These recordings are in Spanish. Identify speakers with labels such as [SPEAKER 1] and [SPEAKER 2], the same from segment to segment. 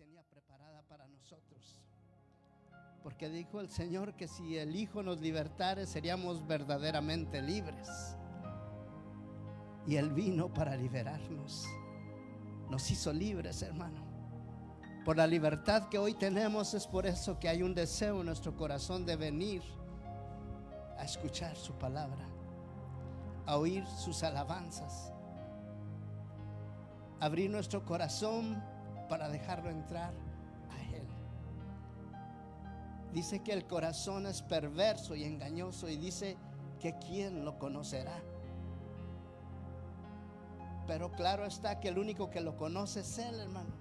[SPEAKER 1] tenía preparada para nosotros. Porque dijo el Señor que si el Hijo nos libertare, seríamos verdaderamente libres. Y Él vino para liberarnos. Nos hizo libres, hermano. Por la libertad que hoy tenemos, es por eso que hay un deseo en nuestro corazón de venir a escuchar su palabra, a oír sus alabanzas, abrir nuestro corazón para dejarlo entrar a Él. Dice que el corazón es perverso y engañoso, y dice que ¿quién lo conocerá? Pero claro está que el único que lo conoce es Él, hermano,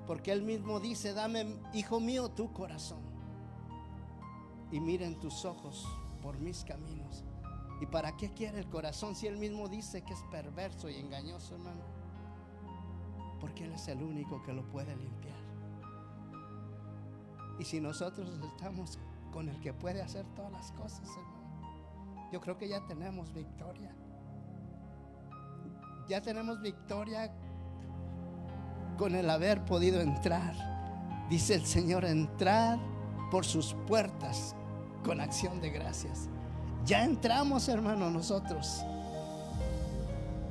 [SPEAKER 1] porque Él mismo dice: dame, hijo mío, tu corazón, y miren tus ojos por mis caminos. ¿Y para qué quiere el corazón si Él mismo dice que es perverso y engañoso, hermano? Porque Él es el único que lo puede limpiar. Y si nosotros estamos con el que puede hacer todas las cosas, hermano, yo creo que ya tenemos victoria. Ya tenemos victoria con el haber podido entrar. Dice el Señor: entrar por sus puertas con acción de gracias. Ya entramos, hermano, nosotros.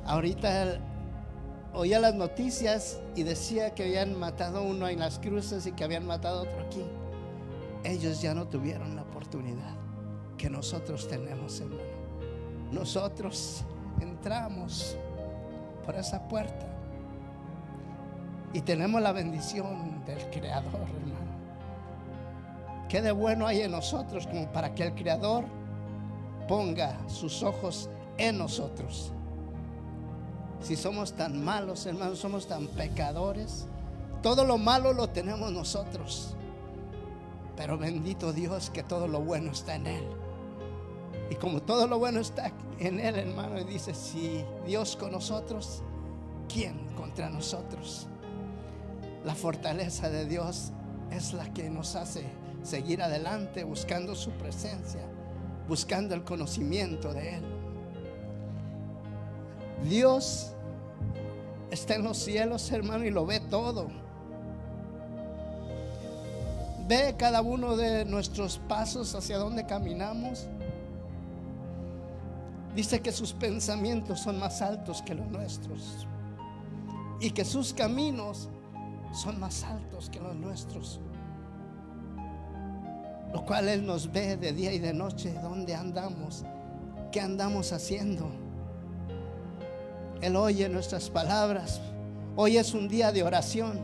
[SPEAKER 1] Ahorita oía las noticias y decía que habían matado a uno en las cruces y que habían matado a otro aquí. Ellos ya no tuvieron la oportunidad que nosotros tenemos, hermano. Nosotros entramos por esa puerta y tenemos la bendición del Creador, hermano. ¿Qué de bueno hay en nosotros como para que el Creador ponga sus ojos en nosotros? Si somos tan malos, hermanos, somos tan pecadores, todo lo malo lo tenemos nosotros, pero bendito Dios que todo lo bueno está en Él. Y como todo lo bueno está en Él, hermano, y dice: si Dios con nosotros, ¿quién contra nosotros? La fortaleza de Dios es la que nos hace seguir adelante, buscando su presencia, buscando el conocimiento de Él. Dios está en los cielos, hermano, y lo ve todo. Ve cada uno de nuestros pasos, hacia donde caminamos. Dice que sus pensamientos son más altos que los nuestros y que sus caminos son más altos que los nuestros, lo cual Él nos ve de día y de noche, dónde andamos, qué andamos haciendo. Él oye nuestras palabras. Hoy es un día de oración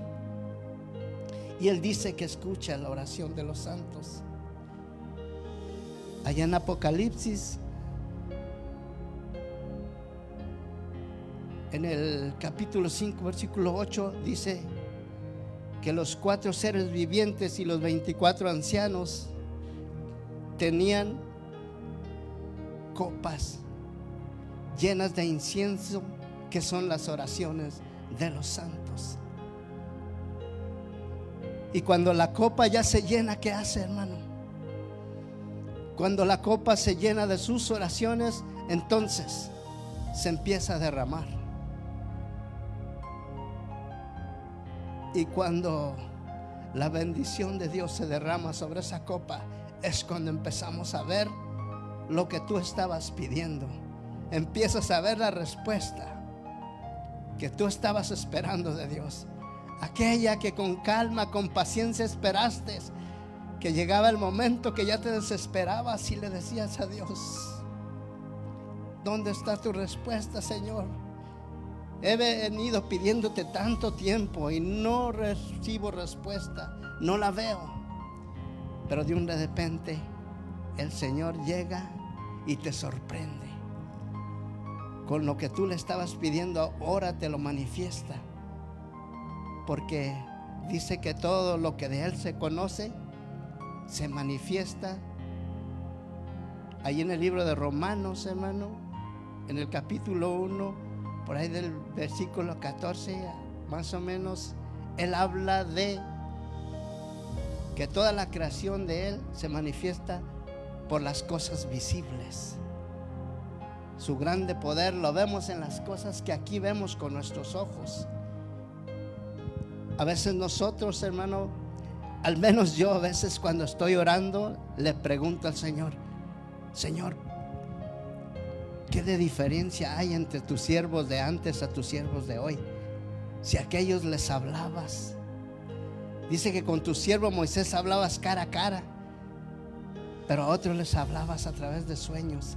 [SPEAKER 1] y Él dice que escucha la oración de los santos. Allá en Apocalipsis, en el capítulo 5, versículo 8, dice que los 4 seres vivientes y los 24 ancianos tenían copas llenas de incienso, que son las oraciones de los santos. Y cuando la copa ya se llena, ¿qué hace, hermano? Cuando la copa se llena de sus oraciones, entonces se empieza a derramar. Y cuando la bendición de Dios se derrama sobre esa copa, es cuando empezamos a ver lo que tú estabas pidiendo. Empiezas a ver la respuesta que tú estabas esperando de Dios, aquella que con calma, con paciencia esperaste, que llegaba el momento que ya te desesperabas y le decías a Dios: ¿dónde está tu respuesta, Señor? He venido pidiéndote tanto tiempo y no recibo respuesta, no la veo. Pero de un de repente el Señor llega y te sorprende. Con lo que tú le estabas pidiendo, ahora te lo manifiesta. Porque dice que todo lo que de Él se conoce se manifiesta. Ahí en el libro de Romanos, hermano, en el capítulo 1, por ahí del versículo 14, más o menos, Él habla de que toda la creación de Él se manifiesta por las cosas visibles. Su grande poder lo vemos en las cosas que aquí vemos con nuestros ojos. A veces nosotros, hermano, al menos yo a veces cuando estoy orando, le pregunto al Señor: Señor, ¿qué de diferencia hay entre tus siervos de antes a tus siervos de hoy? Si a aquellos les hablabas, dice que con tu siervo Moisés hablabas cara a cara, pero a otros les hablabas a través de sueños.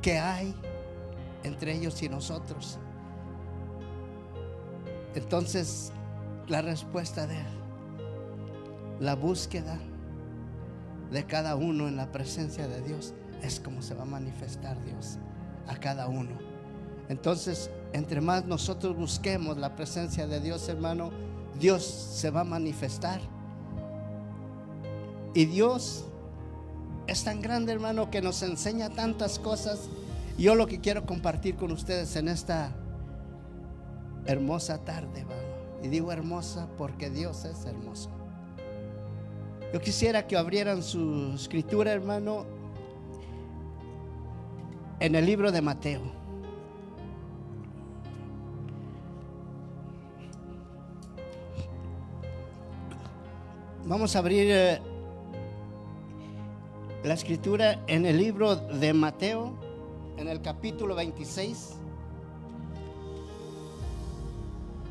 [SPEAKER 1] ¿Qué hay entre ellos y nosotros? Entonces, la respuesta de él, la búsqueda de cada uno en la presencia de Dios, es como se va a manifestar Dios a cada uno. Entonces, entre más nosotros busquemos la presencia de Dios, hermano, Dios se va a manifestar. Y Dios es tan grande, hermano, que nos enseña tantas cosas. Yo lo que quiero compartir con ustedes en esta hermosa tarde, hermano, y digo hermosa porque Dios es hermoso. Yo quisiera que abrieran su escritura, hermano, en el libro de Mateo. Vamos a abrir la escritura en el libro de Mateo, en el capítulo 26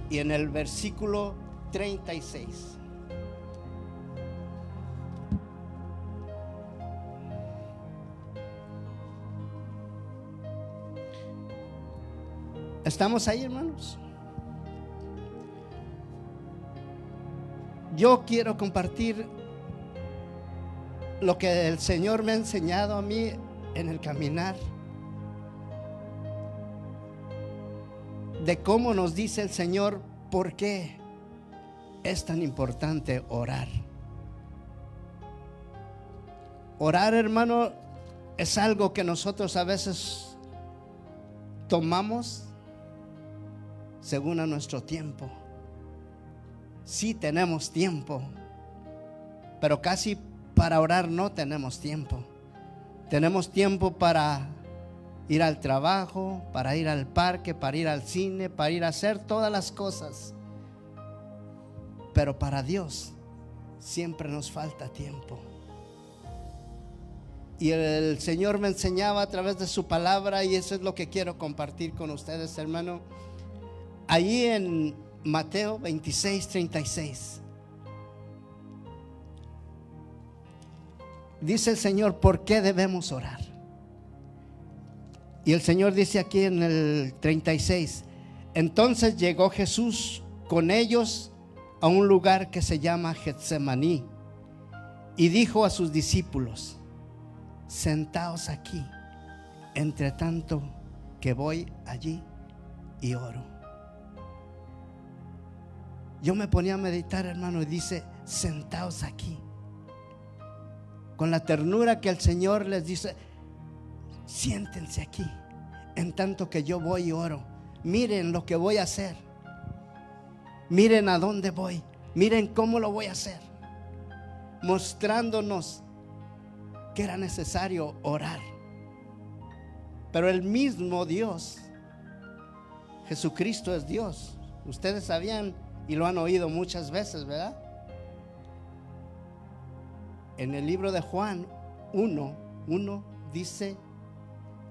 [SPEAKER 1] y en el versículo 36. ¿Estamos ahí, hermanos? Yo quiero compartir lo que el Señor me ha enseñado a mí en el caminar, de cómo nos dice el Señor por qué es tan importante orar. Orar, hermano, es algo que nosotros a veces tomamos según a nuestro tiempo. Sí tenemos tiempo, pero casi para orar no tenemos tiempo. Tenemos tiempo para ir al trabajo, para ir al parque, para ir al cine, para ir a hacer todas las cosas. Pero para Dios siempre nos falta tiempo. Y el Señor me enseñaba a través de su palabra, y eso es lo que quiero compartir con ustedes, hermano. Allí en Mateo 26, 36 dice el Señor por qué debemos orar. Y el Señor dice aquí en el 36: entonces llegó Jesús con ellos a un lugar que se llama Getsemaní, y dijo a sus discípulos: sentaos aquí, entre tanto que voy allí y oro. Yo me ponía a meditar, hermano, y dice: sentaos aquí, con la ternura que el Señor les dice: siéntense aquí, en tanto que yo voy y oro. Miren lo que voy a hacer, miren a dónde voy, miren cómo lo voy a hacer, mostrándonos que era necesario orar. Pero el mismo Dios, Jesucristo, es Dios. Ustedes sabían y lo han oído muchas veces, ¿verdad? En el libro de Juan 1:1 dice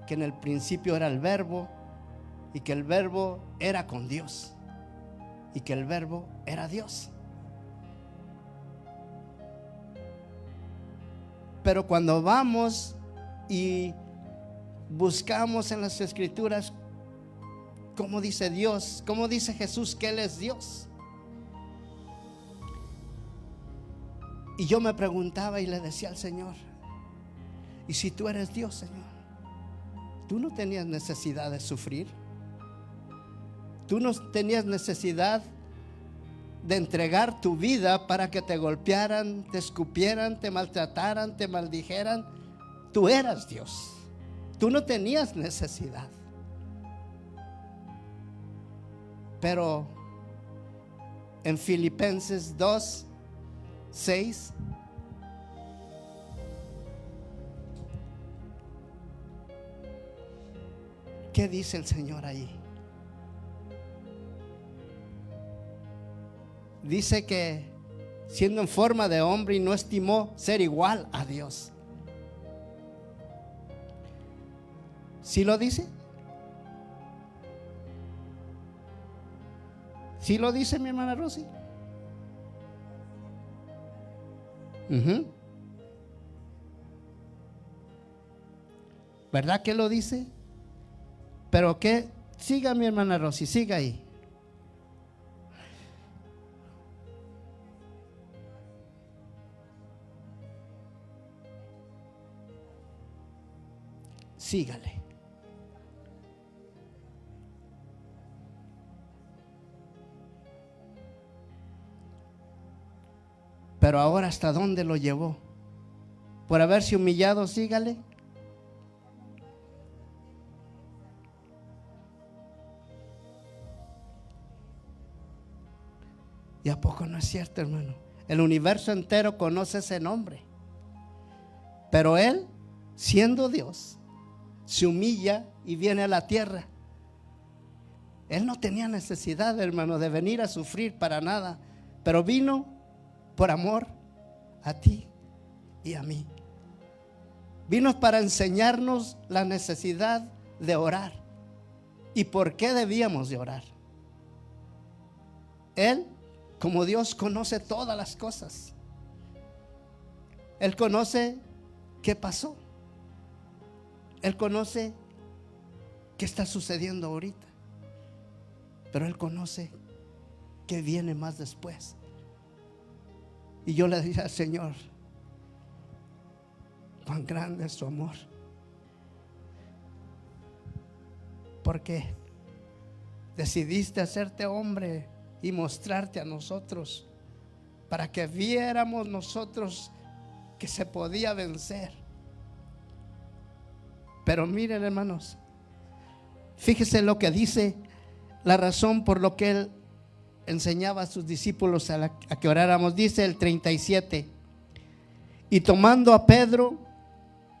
[SPEAKER 1] que en el principio era el Verbo, y que el Verbo era con Dios, y que el Verbo era Dios. Pero cuando vamos y buscamos en las Escrituras cómo dice Dios, cómo dice Jesús que Él es Dios, y yo me preguntaba y le decía al Señor: ¿y si tú eres Dios, Señor? ¿Tú no tenías necesidad de sufrir? ¿Tú no tenías necesidad de entregar tu vida para que te golpearan, te escupieran, te maltrataran, te maldijeran? Tú eras Dios. Tú no tenías necesidad. Pero en Filipenses 2:6 ¿qué dice el Señor ahí? dice que siendo en forma de hombre y no estimó ser igual a Dios. ¿Sí lo dice? ¿Sí lo dice mi hermana Rosy? ¿Verdad que lo dice? Pero que siga mi hermana Rosy, siga ahí. Sígale. Pero ahora, ¿hasta dónde lo llevó? Por haberse humillado, sígale. ¿Y a poco no es cierto, hermano? El universo entero conoce ese nombre. Pero Él, siendo Dios, se humilla y viene a la tierra. Él no tenía necesidad, hermano, de venir a sufrir para nada, pero vino por amor a ti y a mí. Vino para enseñarnos la necesidad de orar y por qué debíamos de orar. Él, como Dios, conoce todas las cosas. Él conoce qué pasó. Él conoce qué está sucediendo ahorita. Pero Él conoce qué viene más después. Y yo le dije al Señor, cuán grande es su amor. Porque decidiste hacerte hombre y mostrarte a nosotros para que viéramos nosotros que se podía vencer. Pero miren, hermanos, fíjese lo que dice la razón por lo que Él enseñaba a sus discípulos a que oráramos. Dice el 37: y tomando a Pedro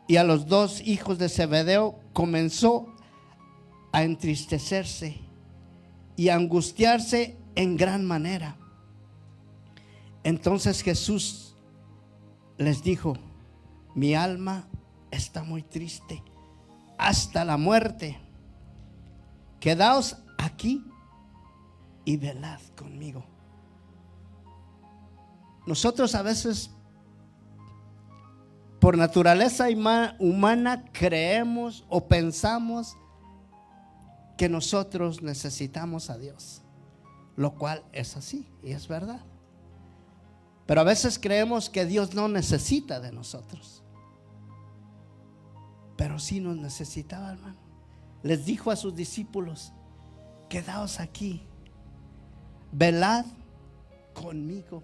[SPEAKER 1] y a los dos hijos de Zebedeo, comenzó a entristecerse y a angustiarse en gran manera. Entonces Jesús les dijo: mi alma está muy triste hasta la muerte. Quedaos aquí y velad conmigo. Nosotros a veces, por naturaleza humana, creemos o pensamos que nosotros necesitamos a Dios, lo cual es así y es verdad. Pero a veces creemos que Dios no necesita de nosotros, pero sí nos necesitaba, hermano. Les dijo a sus discípulos: quedaos aquí, velad conmigo.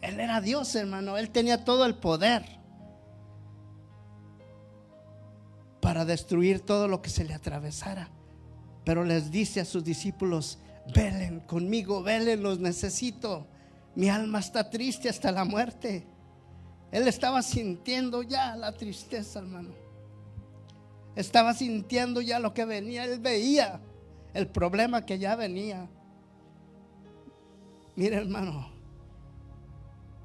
[SPEAKER 1] Él era Dios, hermano. Él tenía todo el poder para destruir todo lo que se le atravesara. Pero les dice a sus discípulos: velen conmigo, velen, los necesito. Mi alma está triste hasta la muerte. Él estaba sintiendo ya la tristeza, hermano. Estaba sintiendo ya lo que venía. Él veía el problema que ya venía. Mire, hermano,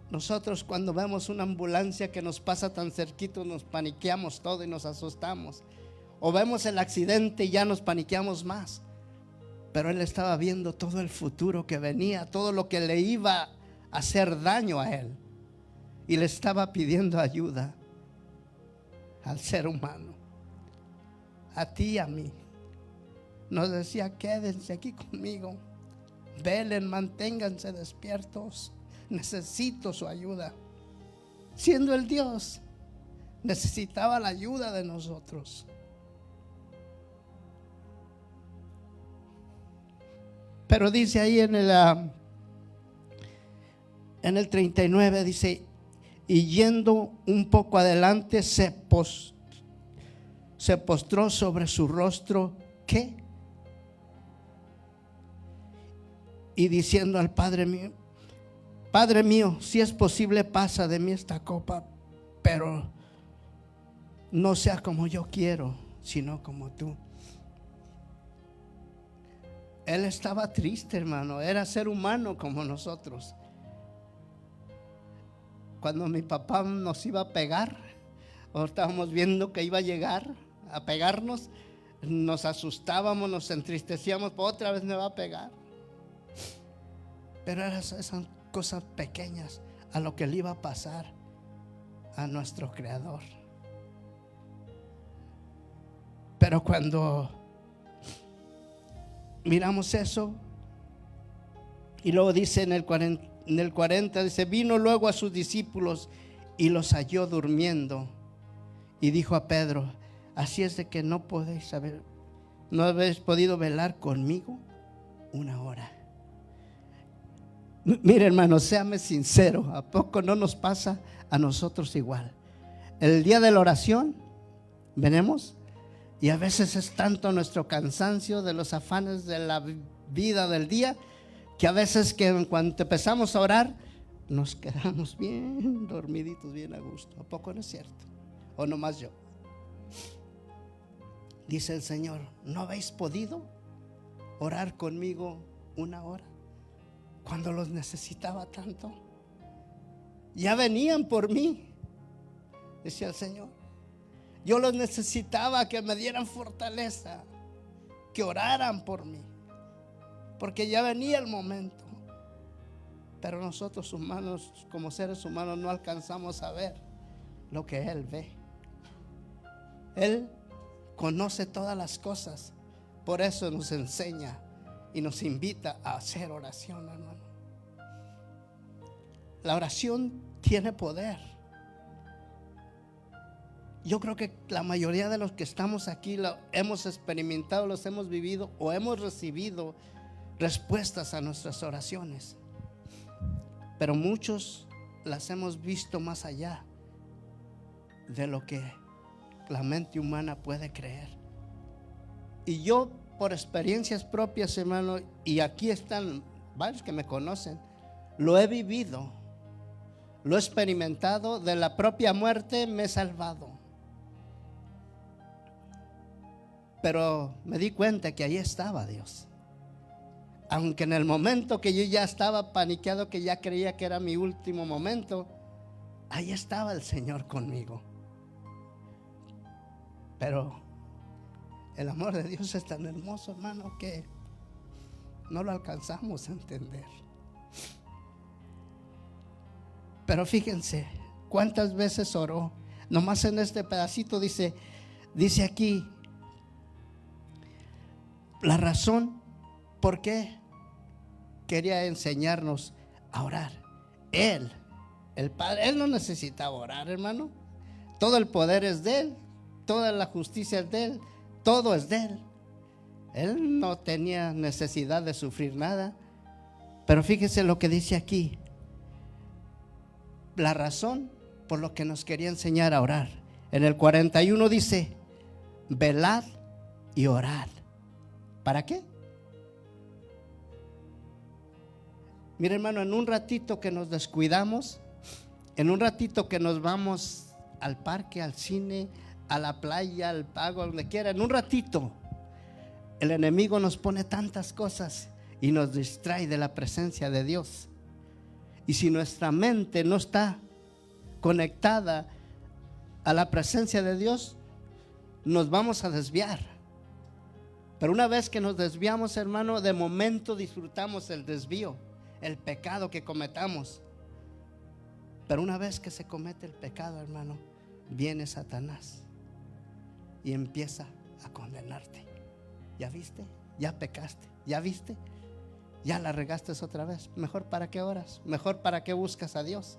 [SPEAKER 1] nosotros cuando vemos una ambulancia que nos pasa tan cerquito, nos paniqueamos todo y nos asustamos. O vemos el accidente y ya nos paniqueamos más. Pero Él estaba viendo todo el futuro que venía, todo lo que le iba a hacer daño a Él. Y le estaba pidiendo ayuda al ser humano, a ti y a mí. Nos decía: quédense aquí conmigo, velen, manténganse despiertos. Necesito su ayuda. Siendo el Dios, necesitaba la ayuda de nosotros. Pero dice ahí en el 39, dice: y yendo un poco adelante, se postró sobre su rostro. ¿Qué? Y diciendo al Padre mío: Padre mío, si es posible, pasa de mí esta copa, pero no sea como yo quiero, sino como tú. Él estaba triste, hermano. Era ser humano como nosotros. Cuando mi papá nos iba a pegar, o estábamos viendo que iba a llegar a pegarnos, nos asustábamos, nos entristecíamos, otra vez me va a pegar. Pero eran esas cosas pequeñas a lo que le iba a pasar a nuestro Creador. Pero cuando miramos eso, y luego dice en el 40, dice: vino luego a sus discípulos y los halló durmiendo, y dijo a Pedro: así es de que no podéis saber, no habéis podido velar conmigo una hora. Mire, hermano, séame sincero, ¿a poco no nos pasa a nosotros igual? El día de la oración venimos, y a veces es tanto nuestro cansancio de los afanes de la vida del día, que a veces que en cuanto empezamos a orar nos quedamos bien dormiditos, bien a gusto. ¿A poco no es cierto? ¿O nomás yo? Dice el Señor: ¿no habéis podido orar conmigo una hora cuando los necesitaba tanto? Ya venían por mí, decía el Señor. Yo los necesitaba, que me dieran fortaleza, que oraran por mí, porque ya venía el momento. Pero nosotros humanos, como seres humanos, no alcanzamos a ver lo que Él ve. Él conoce todas las cosas, por eso nos enseña y nos invita a hacer oración, hermano. La oración tiene poder. Yo creo que la mayoría de los que estamos aquí lo hemos experimentado, los hemos vivido o hemos recibido respuestas a nuestras oraciones. Pero muchos las hemos visto más allá de lo que la mente humana puede creer. Y yo, por experiencias propias, hermano, y aquí están varios que me conocen, lo he vivido, lo he experimentado. De la propia muerte me he salvado. Pero me di cuenta que ahí estaba Dios. Aunque en el momento que yo ya estaba paniqueado, que ya creía que era mi último momento, ahí estaba el Señor conmigo. Pero el amor de Dios es tan hermoso, hermano, que no lo alcanzamos a entender. Pero fíjense cuántas veces oró. Nomás en este pedacito dice aquí la razón por qué quería enseñarnos a orar. Él, el Padre, Él no necesitaba orar, hermano. Todo el poder es de Él, toda la justicia es de Él, todo es de Él. Él no tenía necesidad de sufrir nada. Pero fíjese lo que dice aquí, la razón por lo que nos quería enseñar a orar. En el 41 dice: velad y orad. ¿Para qué? Mira, hermano, en un ratito que nos descuidamos, en un ratito que nos vamos al parque, al cine, a la playa, al pago, donde quiera, en un ratito el enemigo nos pone tantas cosas y nos distrae de la presencia de Dios. Y si nuestra mente no está conectada a la presencia de Dios, nos vamos a desviar. Pero una vez que nos desviamos, hermano, de momento disfrutamos el desvío, el pecado que cometamos. Pero una vez que se comete el pecado, hermano, viene Satanás y empieza a condenarte. ¿Ya viste? ¿Ya pecaste? ¿Ya viste? ¿Ya la regaste otra vez? Mejor para qué oras, mejor para qué buscas a Dios.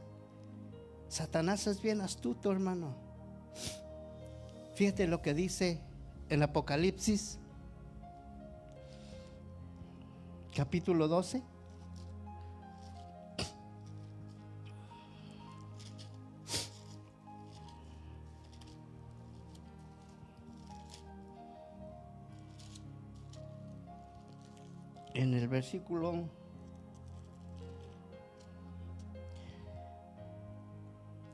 [SPEAKER 1] Satanás es bien astuto, hermano. Fíjate lo que dice en Apocalipsis capítulo 12. En el versículo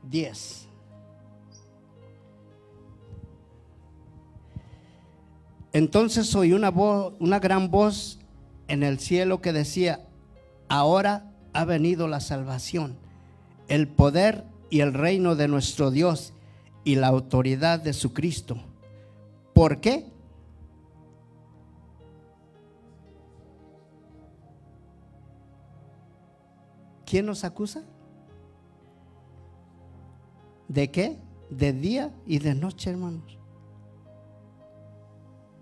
[SPEAKER 1] 10. Entonces oí una gran voz en el cielo que decía: ahora ha venido la salvación, el poder y el reino de nuestro Dios y la autoridad de su Cristo. ¿Por qué? ¿Quién nos acusa? ¿De qué? De día y de noche, hermanos.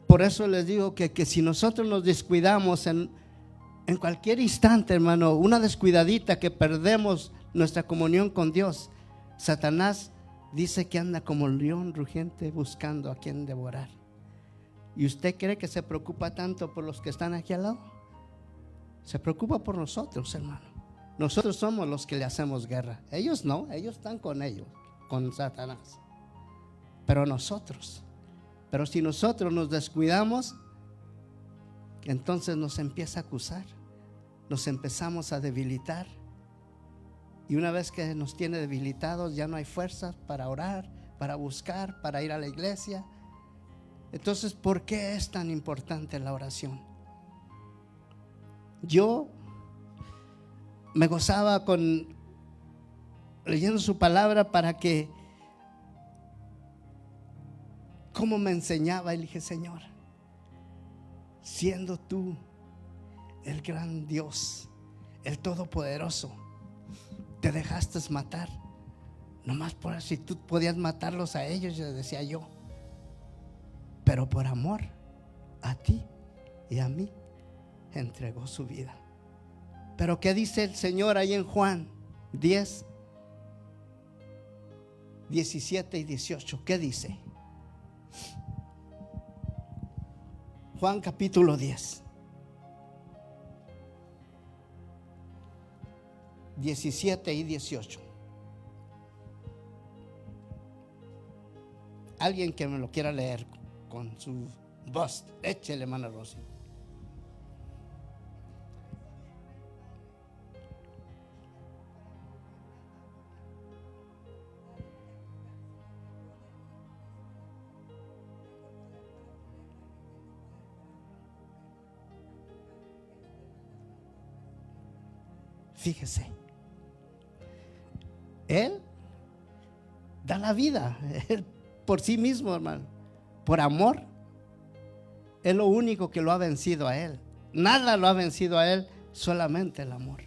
[SPEAKER 1] Por eso les digo que si nosotros nos descuidamos en cualquier instante, hermano, una descuidadita, que perdemos nuestra comunión con Dios, Satanás dice que anda como león rugiente buscando a quien devorar. ¿Y usted cree que se preocupa tanto por los que están aquí al lado? Se preocupa por nosotros, hermano. Nosotros somos los que le hacemos guerra. Ellos no, ellos están con ellos, con Satanás. Pero si nosotros nos descuidamos, entonces nos empieza a acusar, nos empezamos a debilitar. Y una vez que nos tiene debilitados, ya no hay fuerzas para orar, para buscar, para ir a la iglesia. Entonces, ¿por qué es tan importante la oración? Yo me gozaba leyendo su palabra, para que, como me enseñaba, y le dije: Señor, siendo tú el gran Dios, el Todopoderoso, te dejaste matar, nomás por si tú podías matarlos a ellos, yo decía yo, pero por amor a ti y a mí entregó su vida. Pero ¿qué dice el Señor ahí en Juan 10, 17 y 18? ¿Qué dice? Juan capítulo 10, 17 y 18. Alguien que me lo quiera leer con su voz, échele, hermana Rosy. Fíjese, Él da la vida, Él por sí mismo, hermano, por amor. Es lo único que lo ha vencido a Él. Nada lo ha vencido a Él, solamente el amor.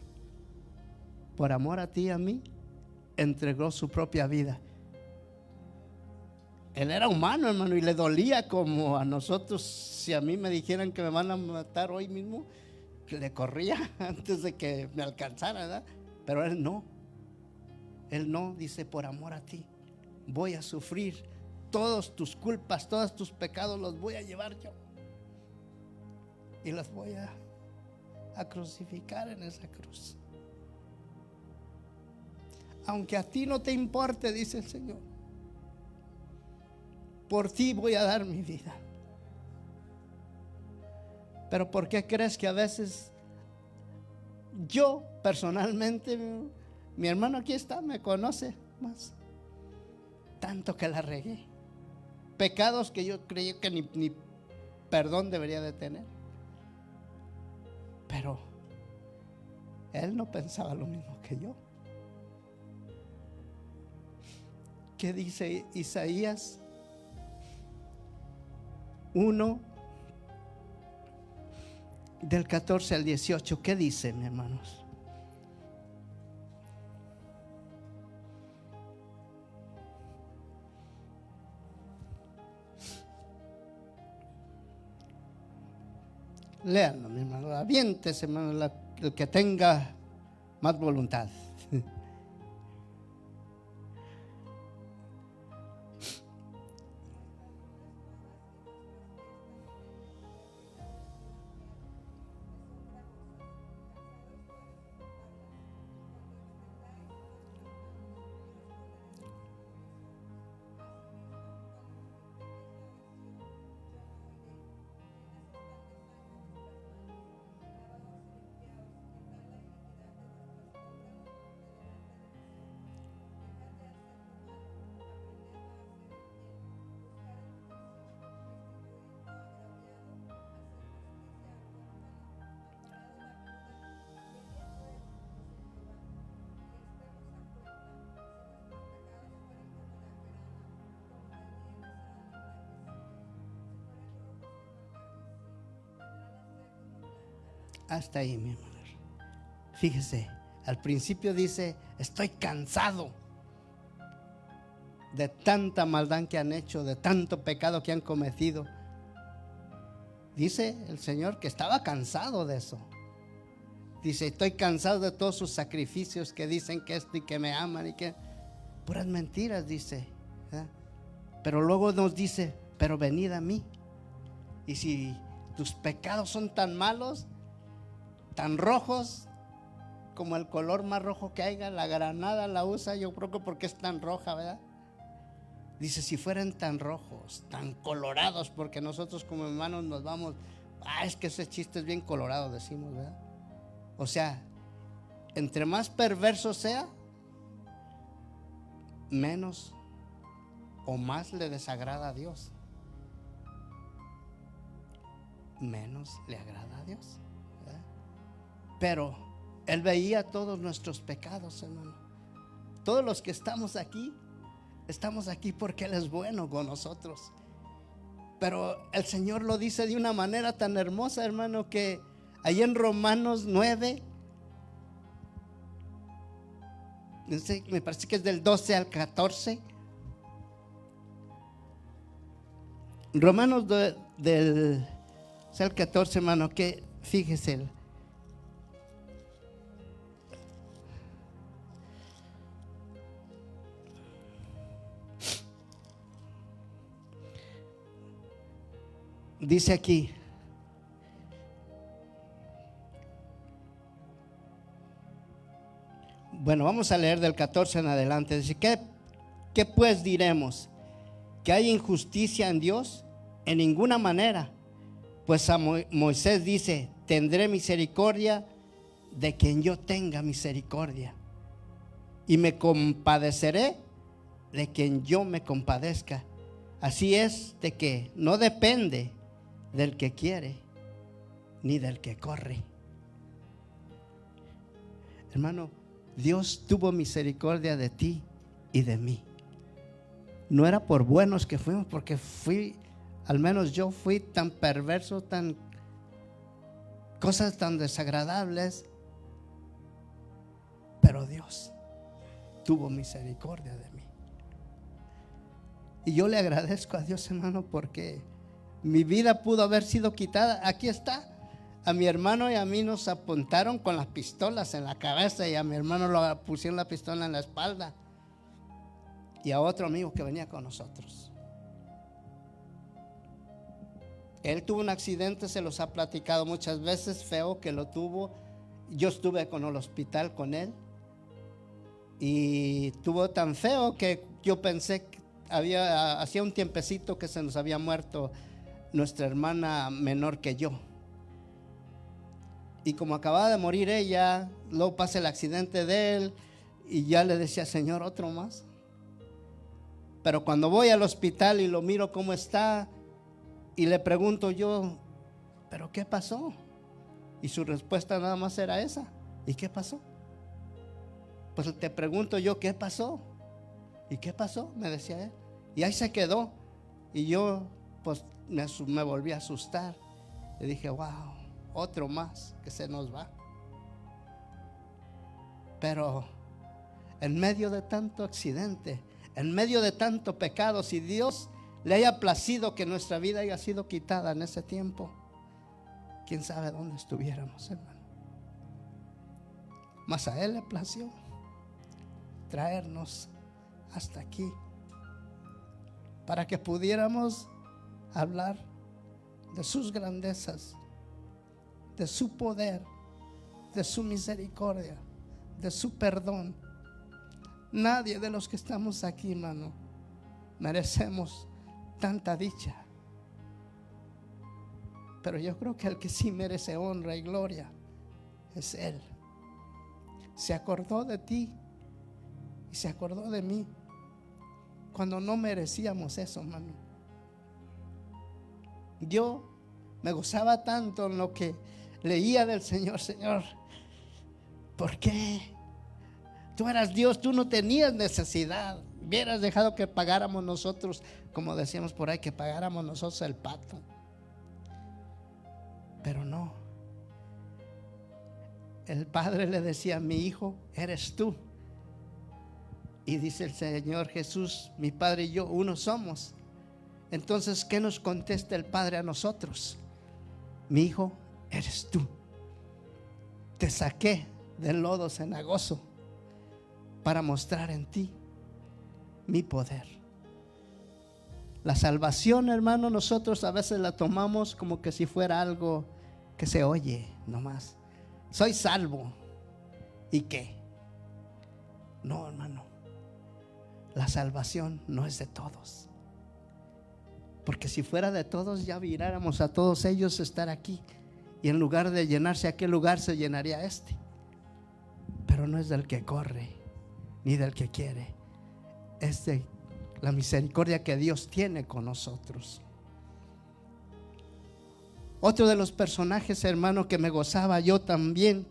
[SPEAKER 1] Por amor a ti y a mí, entregó su propia vida. Él era humano, hermano, y le dolía como a nosotros. Si a mí me dijeran que me van a matar hoy mismo, que le corría antes de que me alcanzara, ¿verdad? Pero Él no, dice: por amor a ti voy a sufrir todas tus culpas, todos tus pecados los voy a llevar yo, y los voy a crucificar en esa cruz. Aunque a ti no te importe, dice el Señor, por ti voy a dar mi vida. Pero ¿por qué crees que a veces yo personalmente, mi hermano aquí está, me conoce más, tanto que la regué? Pecados que yo creí que ni perdón debería de tener. Pero él no pensaba lo mismo que yo. ¿Qué dice Isaías 1, del 14 al 18? ¿Qué dice, mis hermanos? Léanlo, mi hermano, aviéntese, hermano, el que tenga más voluntad. Hasta ahí, mi hermano. Fíjese, al principio dice, estoy cansado de tanta maldad que han hecho, de tanto pecado que han cometido. Dice el Señor que estaba cansado de eso. Dice, estoy cansado de todos sus sacrificios que dicen que esto y que me aman y que puras mentiras, dice. Pero luego nos dice, pero venid a mí. Y si tus pecados son tan malos, tan rojos, como el color más rojo que haya, la granada la usa, yo creo que porque es tan roja, ¿verdad? Dice, si fueran tan rojos, tan colorados, porque nosotros como hermanos nos vamos, es que ese chiste es bien colorado, decimos, ¿verdad? O sea, entre más perverso sea, menos o más le desagrada a Dios. Menos le agrada a Dios, ¿verdad? Pero Él veía todos nuestros pecados, hermano. Todos los que estamos aquí porque Él es bueno con nosotros. Pero el Señor lo dice de una manera tan hermosa, hermano, que ahí en Romanos 9, me parece que es del 12 al 14. Romanos del 14, hermano, que fíjese. Dice aquí, bueno, vamos a leer del 14 en adelante. Dice, ¿qué pues diremos? ¿Que hay injusticia en Dios? En ninguna manera. Pues a Moisés dice, tendré misericordia de quien yo tenga misericordia, y me compadeceré de quien yo me compadezca. Así es de que no depende del que quiere ni del que corre. Hermano, Dios tuvo misericordia de ti y de mí. No era por buenos que fuimos, porque al menos yo fui tan perverso, cosas tan desagradables, pero Dios tuvo misericordia de mí. Y yo le agradezco a Dios, hermano, porque mi vida pudo haber sido quitada. Aquí está. A mi hermano y a mí nos apuntaron con las pistolas en la cabeza, y a mi hermano lo pusieron la pistola en la espalda, y a otro amigo que venía con nosotros. Él tuvo un accidente, se los ha platicado muchas veces, feo que lo tuvo. Yo estuve con el hospital con él, y tuvo tan feo que yo pensé que hacía un tiempecito que se nos había muerto nuestra hermana menor que yo. Y como acababa de morir ella, luego pasa el accidente de él, y ya le decía, Señor, otro más. Pero cuando voy al hospital y lo miro cómo está, y le pregunto yo, ¿pero qué pasó? Y su respuesta nada más era esa. ¿Y qué pasó? Pues te pregunto yo, ¿qué pasó? ¿Y qué pasó? Me decía él. Y ahí se quedó. Y yo pues me volví a asustar. Le dije, wow, otro más que se nos va. Pero en medio de tanto accidente, en medio de tanto pecado, si Dios le haya placido que nuestra vida haya sido quitada en ese tiempo, quién sabe dónde estuviéramos, hermano. Mas a Él le plació traernos hasta aquí para que pudiéramos hablar de sus grandezas, de su poder, de su misericordia, de su perdón. Nadie de los que estamos aquí, hermano, merecemos tanta dicha, pero yo creo que el que sí merece honra y gloria es Él. Se acordó de ti y se acordó de mí cuando no merecíamos eso, hermano. Yo me gozaba tanto en lo que leía del Señor. Señor, ¿por qué? Tú eras Dios, tú no tenías necesidad. Hubieras dejado que pagáramos nosotros, como decíamos por ahí, que pagáramos nosotros el pato. Pero no, el padre le decía: mi hijo eres tú. Y dice el Señor Jesús: mi Padre y yo uno somos. Entonces, ¿qué nos contesta el Padre a nosotros? Mi hijo eres tú. Te saqué del lodo cenagoso para mostrar en ti mi poder. La salvación, hermano, nosotros a veces la tomamos como que si fuera algo que se oye nomás. Soy salvo. ¿Y qué? No, hermano. La salvación no es de todos. Porque si fuera de todos, ya miráramos a todos ellos estar aquí. Y en lugar de llenarse aquel lugar, se llenaría este. Pero no es del que corre, ni del que quiere. Es de la misericordia que Dios tiene con nosotros. Otro de los personajes, hermano, que me gozaba yo también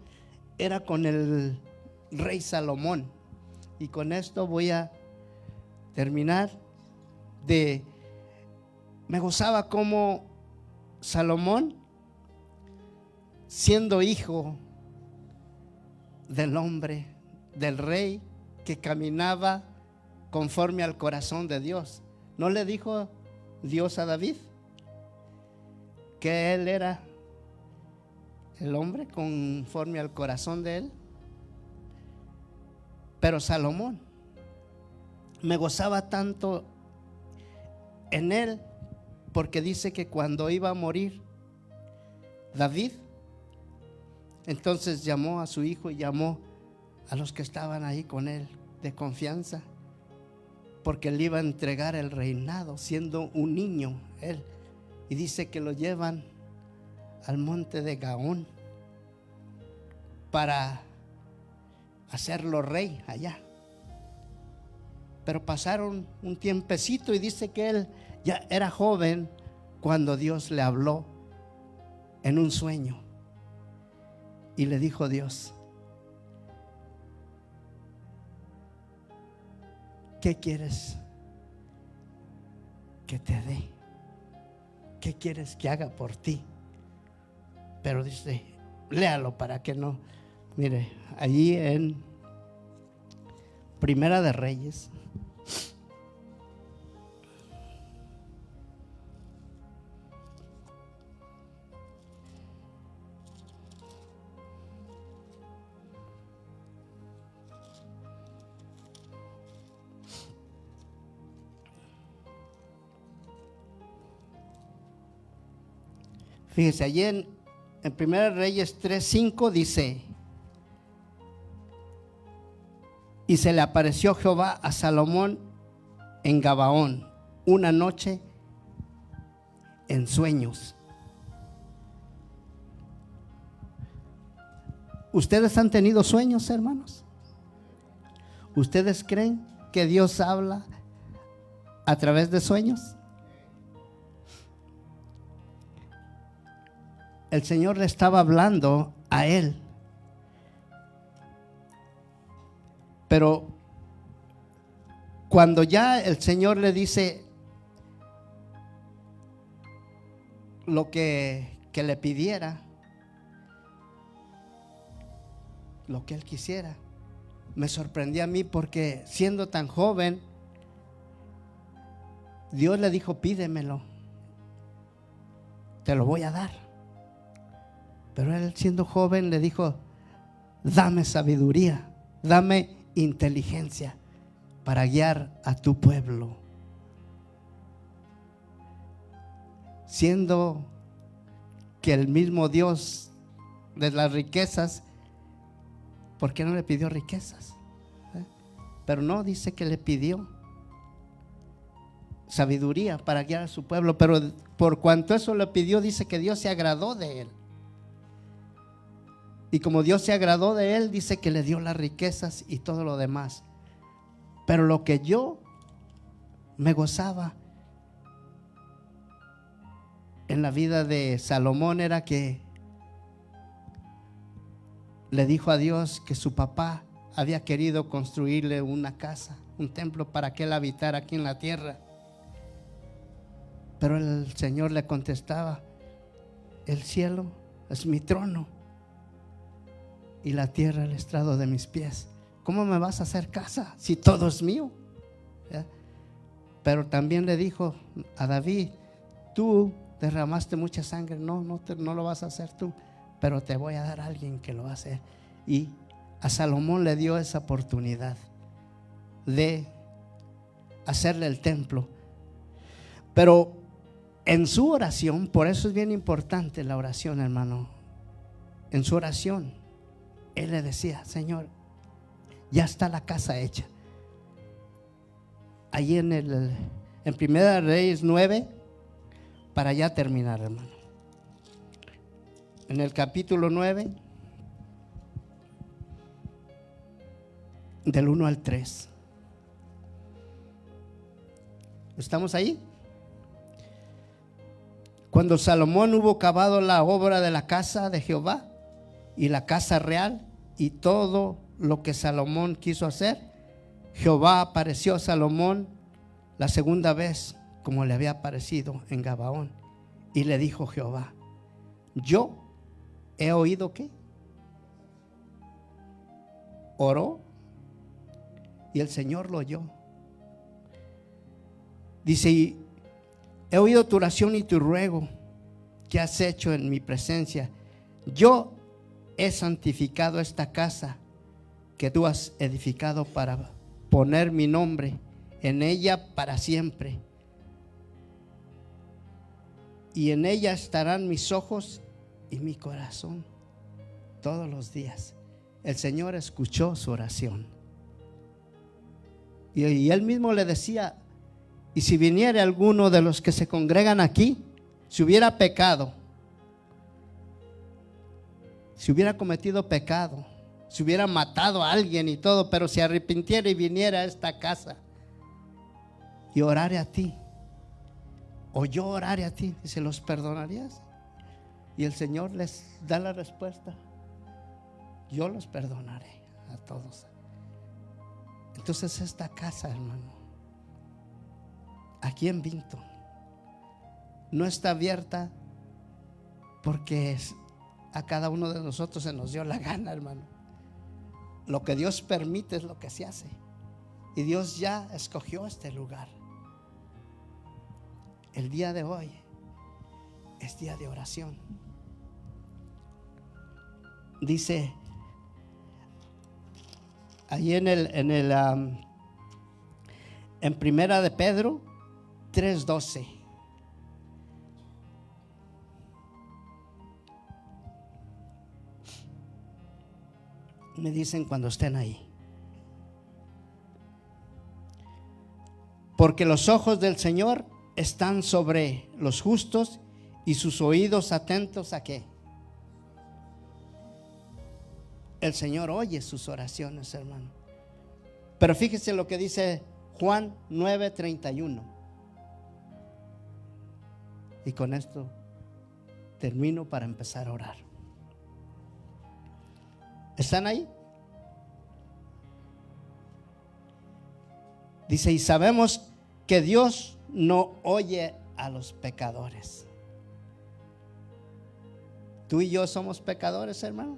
[SPEAKER 1] era con el rey Salomón. Y con esto voy a terminar. Me gozaba como Salomón, siendo hijo del hombre, del rey que caminaba conforme al corazón de Dios. ¿No le dijo Dios a David que él era el hombre conforme al corazón de él? Pero Salomón, me gozaba tanto en él, porque dice que cuando iba a morir David, entonces llamó a su hijo y llamó a los que estaban ahí con él de confianza, porque él iba a entregar el reinado siendo un niño él. Y dice que lo llevan al monte de Gaón para hacerlo rey allá. Pero pasaron un tiempecito y dice que él ya era joven cuando Dios le habló en un sueño. Y le dijo Dios: ¿qué quieres que te dé? ¿Qué quieres que haga por ti? Pero dice, léalo para que no. Mire, allí en Primera de Reyes, fíjese, allí en Primera de Reyes 3:5 dice: y se le apareció Jehová a Salomón en Gabaón una noche en sueños. ¿Ustedes han tenido sueños, hermanos? ¿Ustedes creen que Dios habla a través de sueños? El Señor le estaba hablando a él, pero cuando ya el Señor le dice lo que le pidiera, lo que él quisiera, me sorprendía a mí, porque siendo tan joven, Dios le dijo: pídemelo, te lo voy a dar. Pero él, siendo joven, le dijo: dame sabiduría, dame inteligencia para guiar a tu pueblo. Siendo que el mismo Dios de las riquezas, ¿por qué no le pidió riquezas? Pero no, dice que le pidió sabiduría para guiar a su pueblo. Pero por cuanto eso le pidió, dice que Dios se agradó de él. Y como Dios se agradó de él, dice que le dio las riquezas y todo lo demás. Pero lo que yo me gozaba en la vida de Salomón era que le dijo a Dios que su papá había querido construirle una casa, un templo para que él habitara aquí en la tierra. Pero el Señor le contestaba: el cielo es mi trono y la tierra el estrado de mis pies. ¿Cómo me vas a hacer casa si todo es mío? ¿Ya? Pero también le dijo a David: tú derramaste mucha sangre, no lo vas a hacer tú, pero te voy a dar a alguien que lo va a hacer. Y a Salomón le dio esa oportunidad de hacerle el templo. Pero en su oración, por eso es bien importante la oración, hermano. En su oración él le decía: Señor, ya está la casa hecha. Allí en Primera de Reyes 9, para ya terminar, hermano, en el capítulo 9, del 1 al 3. ¿Estamos ahí? Cuando Salomón hubo acabado la obra de la casa de Jehová y la casa real y todo lo que Salomón quiso hacer, Jehová apareció a Salomón la segunda vez, como le había aparecido en Gabaón, y le dijo Jehová: yo he oído que oró y el Señor lo oyó. Dice: y he oído tu oración y tu ruego que has hecho en mi presencia. Yo he santificado esta casa que tú has edificado para poner mi nombre en ella para siempre. Y en ella estarán mis ojos y mi corazón todos los días. El Señor escuchó su oración. Y él mismo le decía: y si viniera alguno de los que se congregan aquí, si hubiera pecado, si hubiera cometido pecado, si hubiera matado a alguien y todo, pero se arrepintiera y viniera a esta casa y orare a ti, o yo orare a ti, ¿se los perdonarías? Y el Señor les da la respuesta: yo los perdonaré a todos. Entonces esta casa, hermano, aquí en Vinton, no está abierta porque a cada uno de nosotros se nos dio la gana, hermano. Lo que Dios permite es lo que se hace. Y Dios ya escogió este lugar. El día de hoy es día de oración. Dice ahí en Primera de Pedro 3:12. Me dicen cuando estén ahí. Porque los ojos del Señor están sobre los justos y sus oídos atentos ¿a qué? El Señor oye sus oraciones, hermano. Pero fíjese lo que dice Juan 9:31. Y con esto termino para empezar a orar. ¿Están ahí? Dice: y sabemos que Dios no oye a los pecadores. Tú y yo somos pecadores, hermano.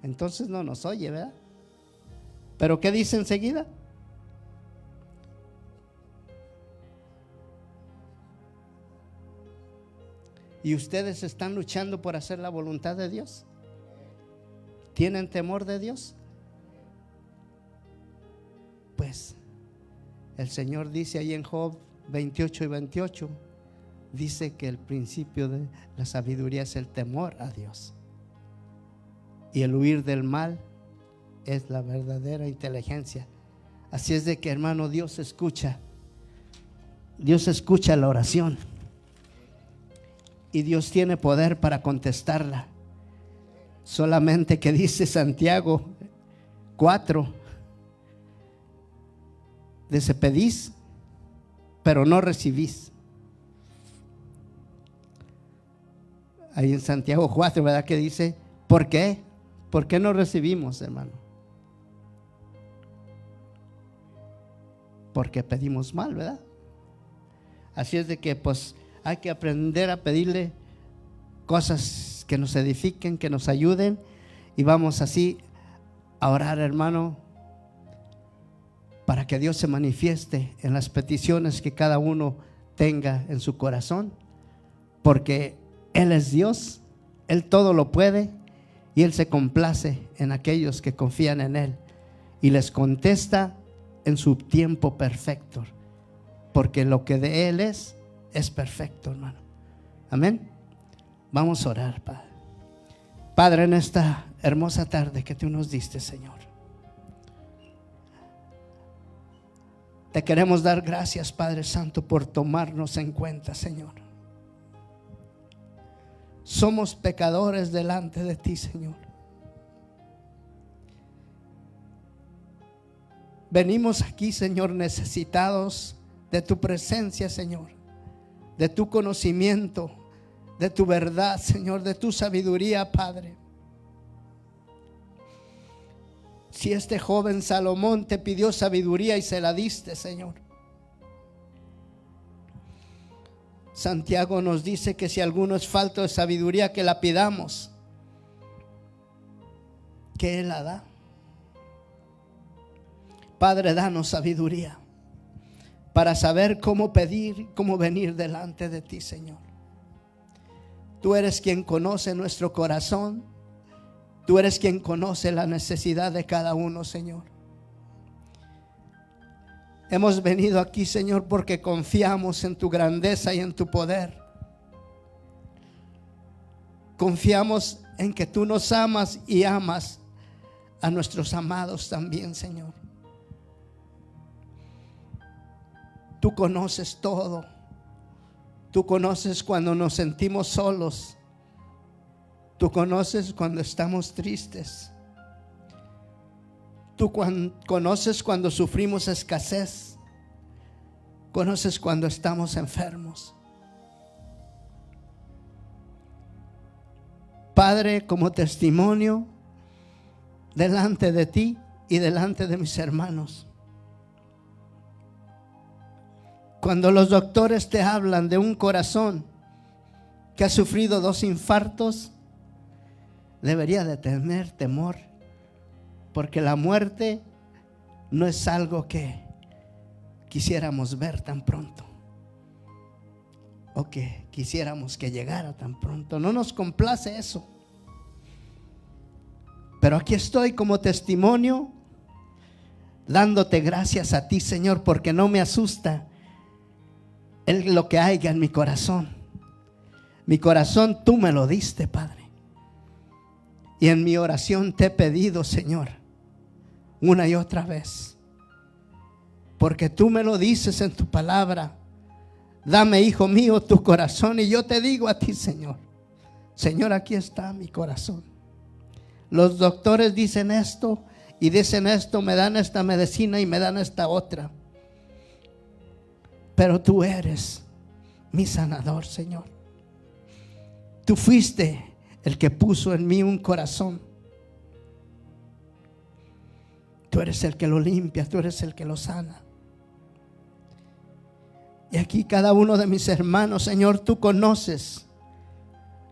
[SPEAKER 1] Entonces no nos oye, ¿verdad? Pero ¿qué dice enseguida? ¿Y ustedes están luchando por hacer la voluntad de Dios? ¿Tienen temor de Dios? Pues el Señor dice ahí en Job 28:28, dice que el principio de la sabiduría es el temor a Dios, y el huir del mal es la verdadera inteligencia. Así es de que, hermano, Dios escucha la oración, y Dios tiene poder para contestarla. Solamente que dice Santiago 4, dice: pedís, pero no recibís. Ahí en Santiago 4, ¿verdad? Que dice: ¿por qué? ¿Por qué no recibimos, hermano? Porque pedimos mal, ¿verdad? Así es de que pues hay que aprender a pedirle cosas que nos edifiquen, que nos ayuden Y vamos así a orar, hermano, para que Dios se manifieste en las peticiones que cada uno tenga en su corazón, porque Él es Dios, Él todo lo puede y Él se complace en aquellos que confían en Él y les contesta en su tiempo perfecto, porque lo que de Él es perfecto, hermano. Amén. Vamos a orar, Padre. Padre, en esta hermosa tarde que tú nos diste, Señor, te queremos dar gracias, Padre Santo, por tomarnos en cuenta, Señor. Somos pecadores delante de ti, Señor. Venimos aquí, Señor, necesitados de tu presencia, Señor, de tu conocimiento, de tu verdad, Señor, de tu sabiduría, Padre. Si este joven Salomón te pidió sabiduría y se la diste, Señor. Santiago nos dice que si alguno es falto de sabiduría, que la pidamos, que Él la da. Padre, danos sabiduría para saber cómo pedir, cómo venir delante de ti, Señor. Tú eres quien conoce nuestro corazón. Tú eres quien conoce la necesidad de cada uno, Señor. Hemos venido aquí, Señor, porque confiamos en tu grandeza y en tu poder. Confiamos en que tú nos amas y amas a nuestros amados también, Señor. Tú conoces todo. Tú conoces cuando nos sentimos solos. Tú conoces cuando estamos tristes. Tú conoces cuando sufrimos escasez. Conoces cuando estamos enfermos. Padre, como testimonio delante de ti y delante de mis hermanos, cuando los doctores te hablan de un corazón que ha sufrido 2 infartos, debería de tener temor, porque la muerte no es algo que quisiéramos ver tan pronto, o que quisiéramos que llegara tan pronto. No nos complace eso. Pero aquí estoy como testimonio, dándote gracias a ti, Señor, porque no me asusta lo que haya en mi corazón. Mi corazón tú me lo diste, Padre. Y en mi oración te he pedido, Señor, una y otra vez, porque tú me lo dices en tu palabra: dame, hijo mío, tu corazón. Y yo te digo a ti, Señor, Señor, aquí está mi corazón. Los doctores dicen esto y dicen esto, me dan esta medicina y me dan esta otra, pero tú eres mi sanador, Señor. Tú fuiste el que puso en mí un corazón. Tú eres el que lo limpia, tú eres el que lo sana. Y aquí cada uno de mis hermanos, Señor, tú conoces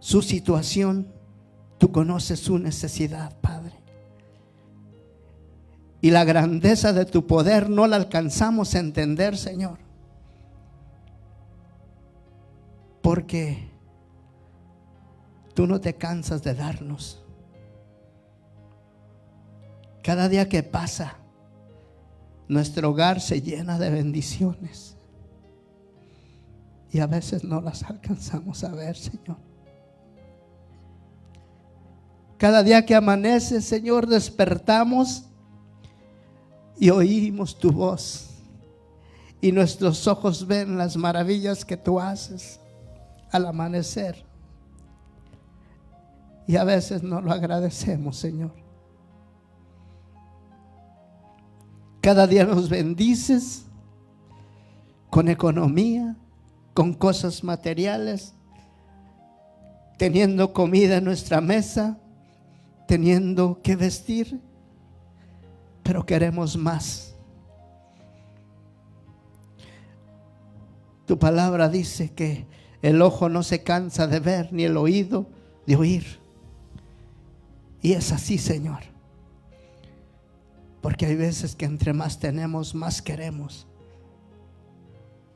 [SPEAKER 1] su situación, tú conoces su necesidad, Padre. Y la grandeza de tu poder no la alcanzamos a entender, Señor, porque tú no te cansas de darnos. Cada día que pasa, nuestro hogar se llena de bendiciones y a veces no las alcanzamos a ver, Señor. Cada día que amanece, Señor, despertamos y oímos tu voz, y nuestros ojos ven las maravillas que tú haces al amanecer, y a veces no lo agradecemos, Señor. Cada día nos bendices con economía, con cosas materiales, teniendo comida en nuestra mesa, teniendo que vestir, pero queremos más. Tu palabra dice que el ojo no se cansa de ver, ni el oído de oír. Y es así, Señor. Porque hay veces que entre más tenemos, más queremos.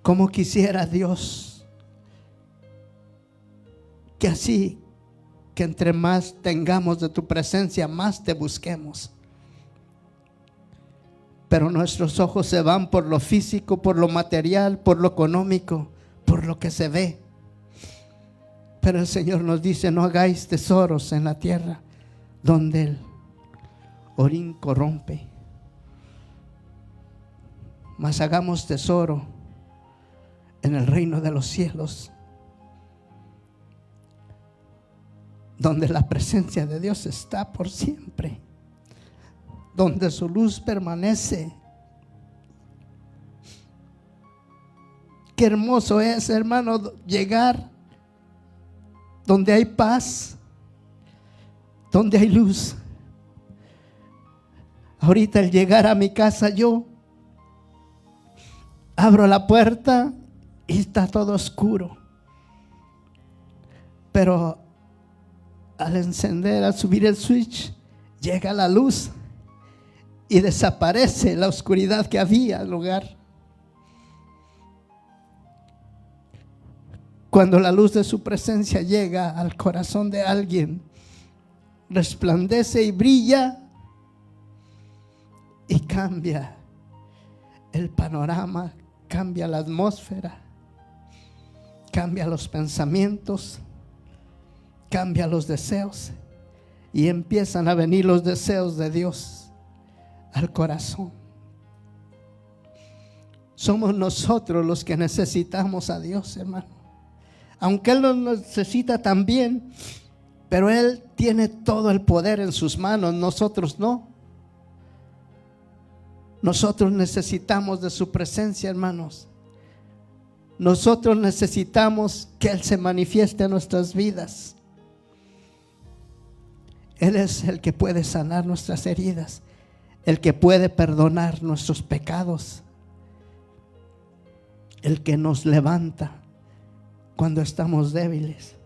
[SPEAKER 1] Como quisiera Dios que así, que entre más tengamos de tu presencia, más te busquemos. Pero nuestros ojos se van por lo físico, por lo material, por lo económico, por lo que se ve. Pero el Señor nos dice: no hagáis tesoros en la tierra, donde el orín corrompe, mas hagamos tesoro en el reino de los cielos, donde la presencia de Dios está por siempre, donde su luz permanece. Qué hermoso es, hermano, llegar donde hay paz, donde hay luz. Ahorita al llegar a mi casa, yo abro la puerta y está todo oscuro. Pero al encender, al subir el switch, llega la luz y desaparece la oscuridad que había en el lugar. Cuando la luz de su presencia llega al corazón de alguien, resplandece y brilla y cambia el panorama, cambia la atmósfera, cambia los pensamientos, cambia los deseos, y empiezan a venir los deseos de Dios al corazón. Somos nosotros los que necesitamos a Dios, hermano. Aunque Él nos necesita también, pero Él tiene todo el poder en sus manos, nosotros no. Nosotros necesitamos de su presencia, hermanos. Nosotros necesitamos que Él se manifieste en nuestras vidas. Él es el que puede sanar nuestras heridas, el que puede perdonar nuestros pecados, el que nos levanta cuando estamos débiles.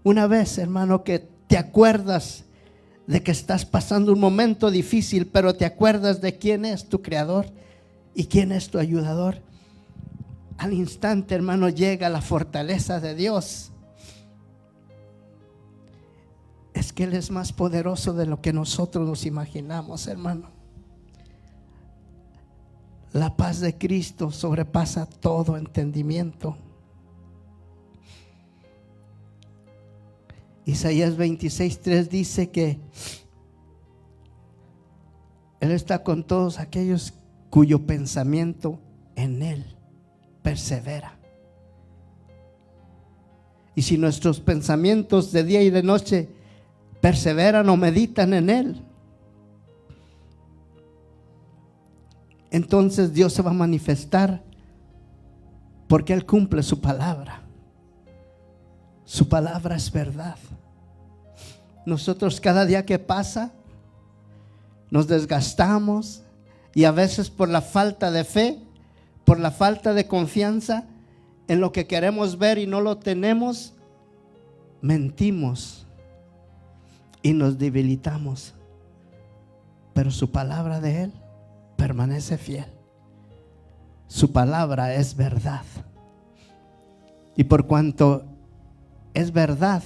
[SPEAKER 1] Una vez, hermano, que te acuerdas de que estás pasando un momento difícil, pero te acuerdas de quién es tu creador y quién es tu ayudador, al instante, hermano, llega la fortaleza de Dios. Es que Él es más poderoso de lo que nosotros nos imaginamos, hermano. La paz de Cristo sobrepasa todo entendimiento. Isaías 26:3 dice que Él está con todos aquellos cuyo pensamiento en Él persevera. Y si nuestros pensamientos de día y de noche perseveran o meditan en Él, entonces Dios se va a manifestar, porque Él cumple su palabra. Su palabra es verdad. Nosotros cada día que pasa nos desgastamos, y a veces por la falta de fe, por la falta de confianza en lo que queremos ver y no lo tenemos, mentimos y nos debilitamos. Pero su palabra de Él permanece fiel. Su palabra es verdad. Y por cuanto es verdad,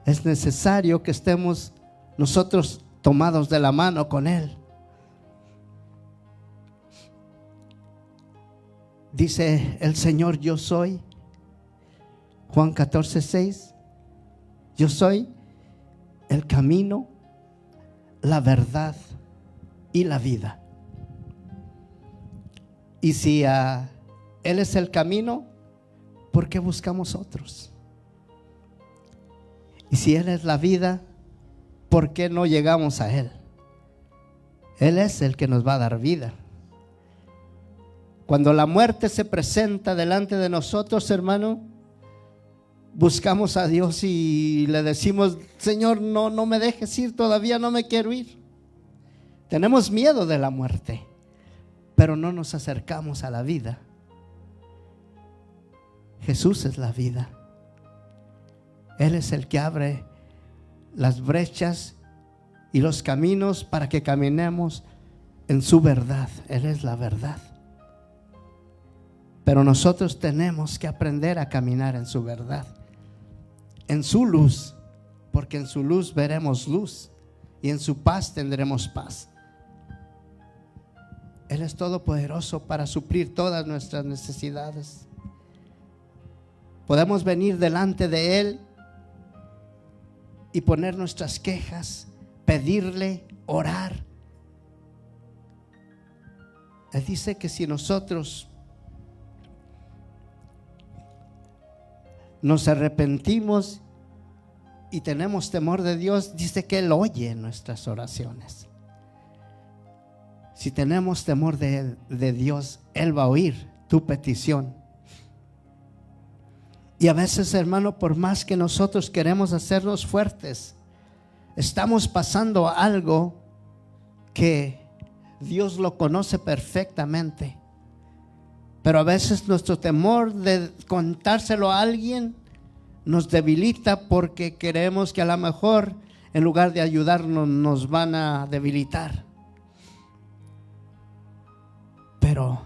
[SPEAKER 1] es necesario que estemos nosotros tomados de la mano con Él. Dice el Señor: yo soy, Juan 14:6, yo soy el camino, la verdad y la vida. Y si Él es el camino, ¿por qué buscamos otros? Y si Él es la vida, ¿por qué no llegamos a Él? Él es el que nos va a dar vida. Cuando la muerte se presenta delante de nosotros, hermano, buscamos a Dios y le decimos: Señor, no me dejes ir, todavía no me quiero ir. Tenemos miedo de la muerte, pero no nos acercamos a la vida. Jesús es la vida. Él es el que abre las brechas y los caminos para que caminemos en su verdad. Él es la verdad. Pero nosotros tenemos que aprender a caminar en su verdad, en su luz, porque en su luz veremos luz y en su paz tendremos paz. Él es todopoderoso para suplir todas nuestras necesidades. Podemos venir delante de Él y poner nuestras quejas, pedirle, orar. Él dice que si nosotros nos arrepentimos y tenemos temor de Dios, dice que Él oye nuestras oraciones. Si tenemos temor de Dios, Él va a oír tu petición. Y a veces, hermano, por más que nosotros queremos hacernos fuertes, estamos pasando algo que Dios lo conoce perfectamente. Pero a veces nuestro temor de contárselo a alguien nos debilita, porque creemos que a lo mejor en lugar de ayudarnos nos van a debilitar. Pero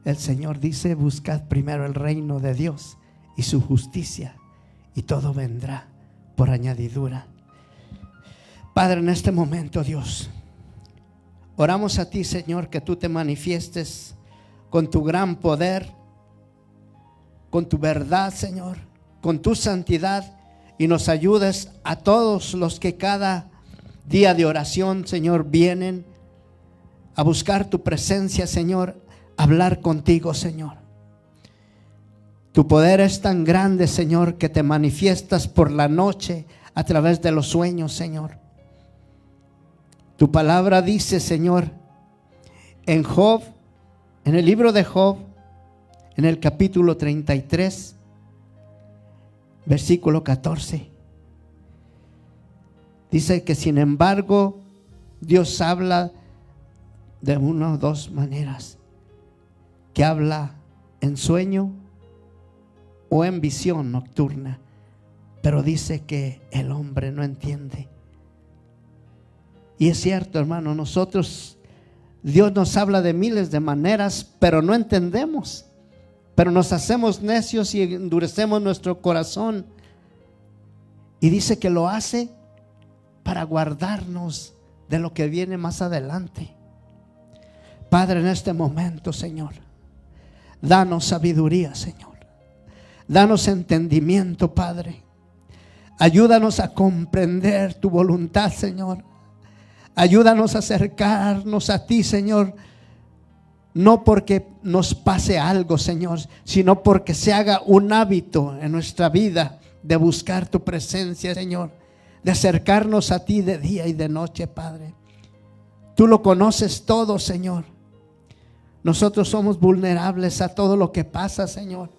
[SPEAKER 1] el Señor dice: buscad primero el reino de Dios y su justicia, y todo vendrá por añadidura. Padre, en este momento, Dios, oramos a ti, Señor, que tú te manifiestes con tu gran poder, con tu verdad, Señor, con tu santidad, y nos ayudes a todos los que cada día de oración, Señor, vienen a buscar tu presencia, Señor, a hablar contigo, Señor. Tu poder es tan grande, Señor, que te manifiestas por la noche a través de los sueños, Señor. Tu palabra dice, Señor, en Job, en el libro de Job, en el capítulo 33, versículo 14, dice que sin embargo Dios habla de una o dos maneras, que habla en sueño o en visión nocturna, pero dice que el hombre no entiende. Y es cierto, hermano, Dios nos habla de miles de maneras, pero no entendemos, pero nos hacemos necios y endurecemos nuestro corazón. Y dice que lo hace para guardarnos de lo que viene más adelante. Padre, en este momento, Señor, danos sabiduría, Señor. Danos entendimiento, Padre. Ayúdanos a comprender tu voluntad, Señor. Ayúdanos a acercarnos a ti, Señor, no porque nos pase algo, Señor, sino porque se haga un hábito en nuestra vida de buscar tu presencia, Señor, de acercarnos a ti de día y de noche, Padre. Tú lo conoces todo, Señor. Nosotros somos vulnerables a todo lo que pasa, Señor,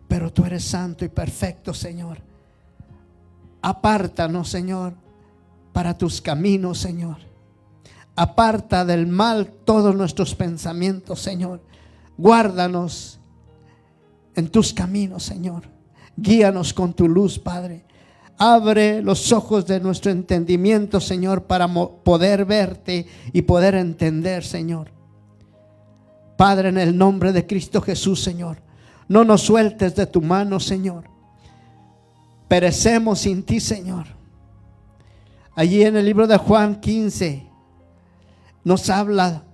[SPEAKER 1] pero tú eres santo y perfecto, Señor. Apártanos, Señor, para tus caminos, Señor. Aparta del mal todos nuestros pensamientos, Señor. Guárdanos en tus caminos, Señor. Guíanos con tu luz, Padre. Abre los ojos de nuestro entendimiento, Señor, para poder verte y poder entender, Señor. Padre, en el nombre de Cristo Jesús, Señor, no nos sueltes de tu mano, Señor. Perecemos sin ti, Señor. Allí en el libro de Juan 15 nos habla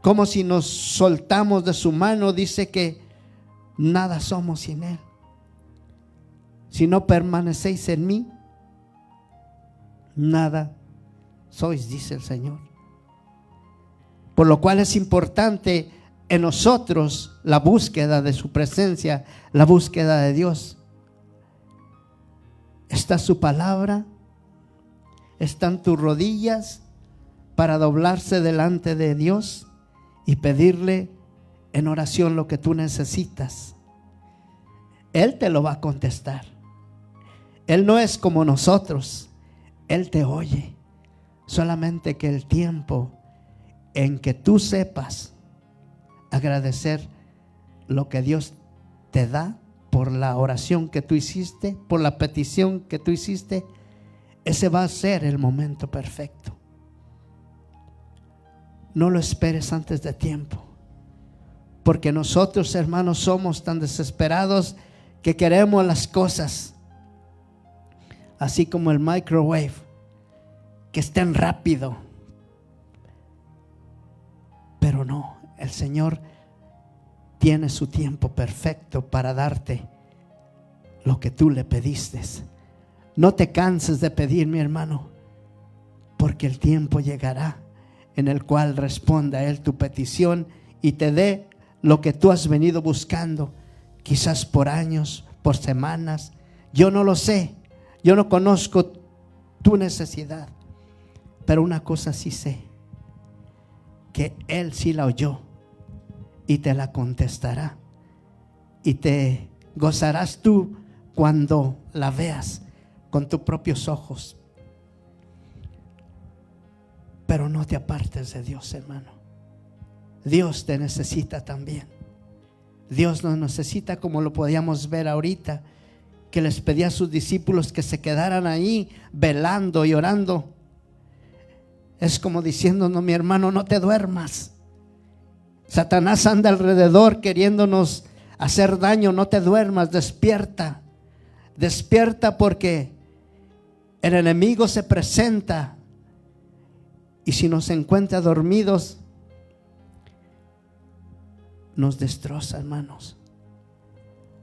[SPEAKER 1] como si nos soltamos de su mano. Dice que nada somos sin Él. Si no permanecéis en mí, nada sois, dice el Señor. Por lo cual es importante en nosotros la búsqueda de su presencia, la búsqueda de Dios. Está su palabra, están tus rodillas para doblarse delante de Dios y pedirle en oración lo que tú necesitas. Él te lo va a contestar. Él no es como nosotros. Él te oye. Solamente que el tiempo en que tú sepas agradecer lo que Dios te da por la oración que tú hiciste, por la petición que tú hiciste, ese va a ser el momento perfecto. No lo esperes antes de tiempo, porque nosotros, hermanos, somos tan desesperados que queremos las cosas así como el microwave, que estén rápido. Pero no, el Señor tiene su tiempo perfecto para darte lo que tú le pediste. No te canses de pedir, mi hermano, porque el tiempo llegará en el cual responda Él tu petición y te dé lo que tú has venido buscando, quizás por años, por semanas. Yo no lo sé, yo no conozco tu necesidad, pero una cosa sí sé, que Él sí la oyó y te la contestará, y te gozarás tú cuando la veas con tus propios ojos. Pero no te apartes de Dios, hermano. Dios te necesita también. Dios nos necesita, como lo podíamos ver ahorita, que les pedía a sus discípulos que se quedaran ahí velando y orando. Es como diciéndonos, mi hermano, no te duermas. Satanás anda alrededor queriéndonos hacer daño. No te duermas, despierta. Despierta, porque el enemigo se presenta, y si nos encuentra dormidos, nos destroza, hermanos.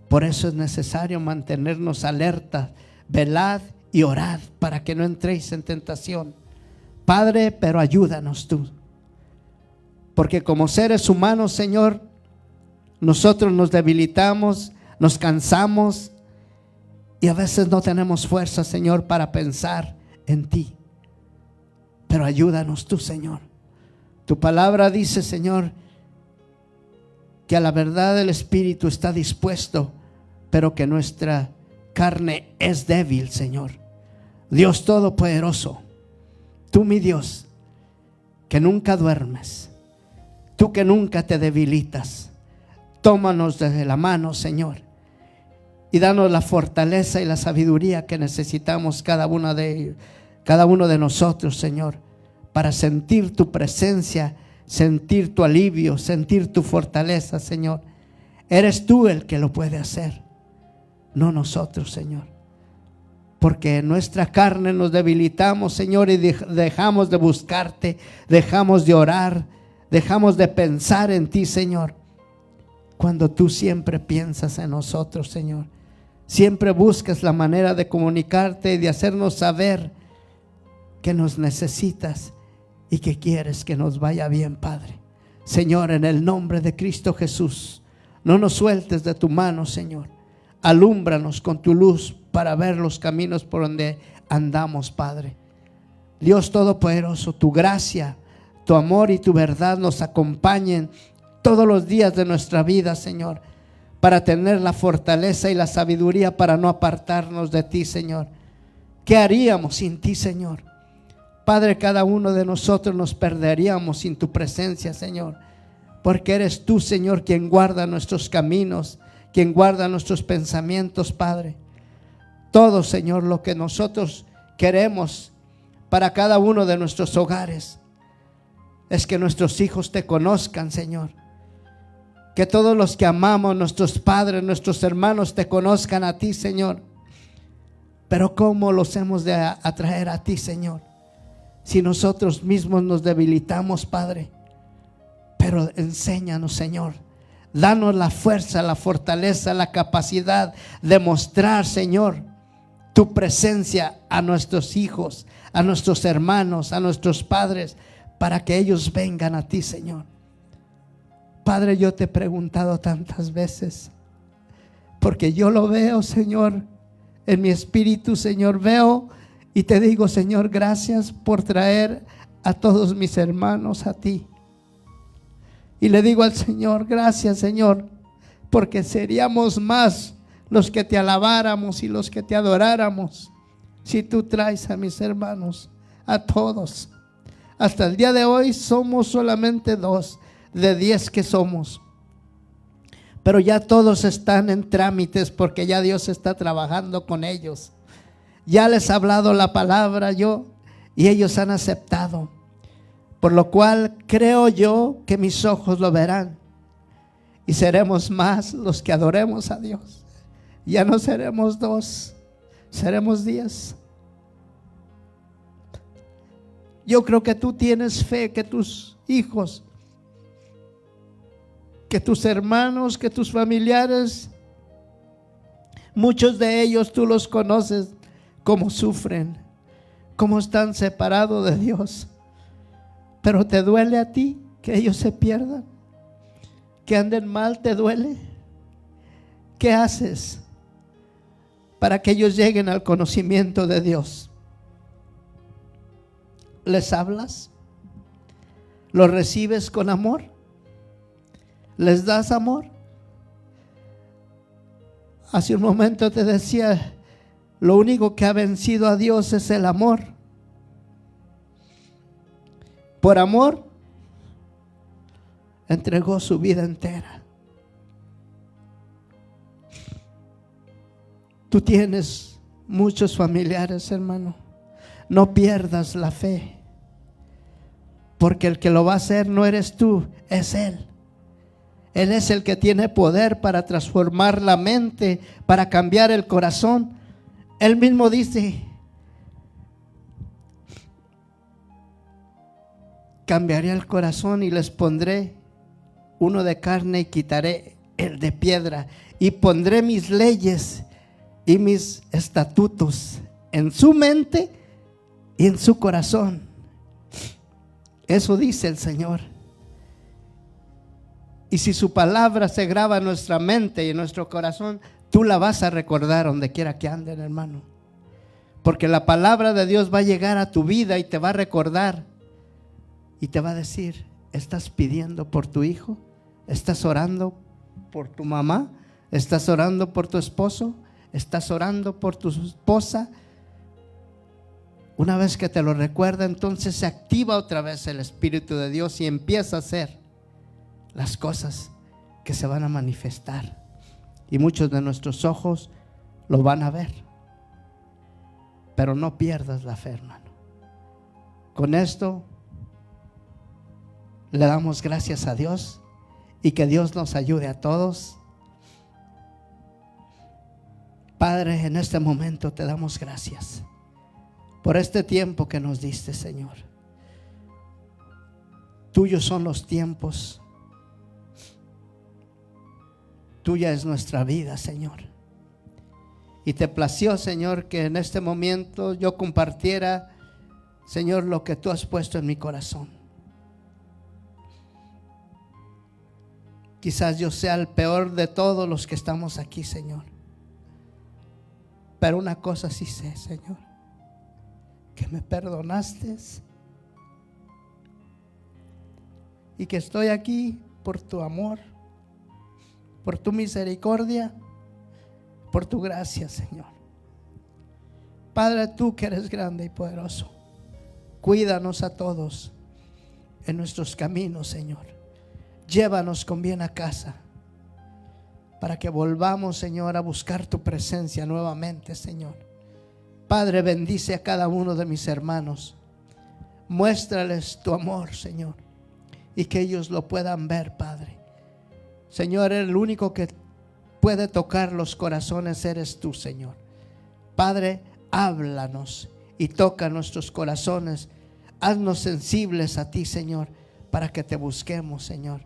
[SPEAKER 1] Por eso es necesario mantenernos alerta, velad y orad para que no entréis en tentación. Padre, pero ayúdanos tú, porque como seres humanos, Señor, nosotros nos debilitamos, nos cansamos, y a veces no tenemos fuerza, Señor, para pensar en ti. Pero ayúdanos tú, Señor. Tu palabra dice, Señor, que a la verdad el Espíritu está dispuesto, pero que nuestra carne es débil, Señor. Dios Todopoderoso, tú, mi Dios, que nunca duermes, tú que nunca te debilitas, tómanos desde la mano, Señor, y danos la fortaleza y la sabiduría que necesitamos cada uno de nosotros, Señor, para sentir tu presencia, sentir tu alivio, sentir tu fortaleza, Señor. Eres tú el que lo puede hacer, no nosotros, Señor, porque en nuestra carne nos debilitamos, Señor, y dejamos de buscarte, dejamos de orar, dejamos de pensar en ti, Señor, cuando tú siempre piensas en nosotros, Señor. Siempre buscas la manera de comunicarte y de hacernos saber que nos necesitas y que quieres que nos vaya bien, Padre. Señor, en el nombre de Cristo Jesús, no nos sueltes de tu mano, Señor. Alúmbranos con tu luz para ver los caminos por donde andamos, Padre. Dios Todopoderoso, tu gracia, tu amor y tu verdad nos acompañen todos los días de nuestra vida, Señor, para tener la fortaleza y la sabiduría para no apartarnos de ti, Señor. ¿Qué haríamos sin ti, Señor? Padre, cada uno de nosotros nos perderíamos sin tu presencia, Señor, porque eres tú, Señor, quien guarda nuestros caminos, quien guarda nuestros pensamientos, Padre. Todo, Señor, lo que nosotros queremos para cada uno de nuestros hogares es que nuestros hijos te conozcan, Señor. Que todos los que amamos, nuestros padres, nuestros hermanos, te conozcan a ti, Señor. Pero ¿cómo los hemos de atraer a ti, Señor? Si nosotros mismos nos debilitamos, Padre. Pero enséñanos, Señor. Danos la fuerza, la fortaleza, la capacidad de mostrar, Señor, tu presencia a nuestros hijos, a nuestros hermanos, a nuestros padres, para que ellos vengan a ti, Señor. Padre, yo te he preguntado tantas veces, porque yo lo veo, Señor, en mi espíritu, Señor, veo y te digo, Señor, gracias por traer a todos mis hermanos a ti. Y le digo al Señor, gracias, Señor, porque seríamos más los que te alabáramos y los que te adoráramos si tú traes a mis hermanos, a todos. Hasta el día de hoy somos solamente 2 de 10 que somos, pero ya todos están en trámites porque ya Dios está trabajando con ellos. Ya les he hablado la palabra yo y ellos han aceptado. Por lo cual creo yo que mis ojos lo verán y seremos más los que adoremos a Dios. Ya no seremos 2, seremos 10. Yo creo que tú tienes fe que tus hijos, que tus hermanos, que tus familiares, muchos de ellos tú los conoces, cómo sufren, cómo están separados de Dios. Pero te duele a ti que ellos se pierdan, que anden mal, te duele. ¿Qué haces para que ellos lleguen al conocimiento de Dios? ¿Les hablas? ¿Los recibes con amor? ¿Les das amor? Hace un momento te decía, lo único que ha vencido a Dios es el amor. Por amor, entregó su vida entera. Tú tienes muchos familiares, hermano. No pierdas la fe, porque el que lo va a hacer no eres tú, es Él. Él es el que tiene poder para transformar la mente, para cambiar el corazón. Él mismo dice, cambiaré el corazón y les pondré uno de carne y quitaré el de piedra, y pondré mis leyes y mis estatutos en su mente y en su corazón. Eso dice el Señor. Y si su palabra se graba en nuestra mente y en nuestro corazón, tú la vas a recordar donde quiera que anden, hermano. Porque la palabra de Dios va a llegar a tu vida y te va a recordar. Y te va a decir, ¿estás pidiendo por tu hijo? ¿Estás orando por tu mamá? ¿Estás orando por tu esposo? ¿Estás orando por tu esposa? Una vez que te lo recuerda, entonces se activa otra vez el Espíritu de Dios y empieza a hacer las cosas que se van a manifestar. Y muchos de nuestros ojos lo van a ver. Pero no pierdas la fe, hermano. Con esto le damos gracias a Dios y que Dios nos ayude a todos. Padre, en este momento te damos gracias por este tiempo que nos diste, Señor. Tuyos son los tiempos. Tuya es nuestra vida, Señor. Y te plació, Señor, que en este momento yo compartiera, Señor, lo que tú has puesto en mi corazón. Quizás yo sea el peor de todos los que estamos aquí, Señor. Pero una cosa sí sé, Señor, que me perdonaste y que estoy aquí por tu amor, por tu misericordia, por tu gracia, Señor. Padre, tú que eres grande y poderoso, cuídanos a todos en nuestros caminos, Señor. Llévanos con bien a casa, para que volvamos, Señor, a buscar tu presencia nuevamente, Señor. Padre, bendice a cada uno de mis hermanos. Muéstrales tu amor, Señor, y que ellos lo puedan ver, Padre. Señor, el único que puede tocar los corazones eres tú, Señor. Padre, háblanos y toca nuestros corazones. Haznos sensibles a ti, Señor, para que te busquemos, Señor,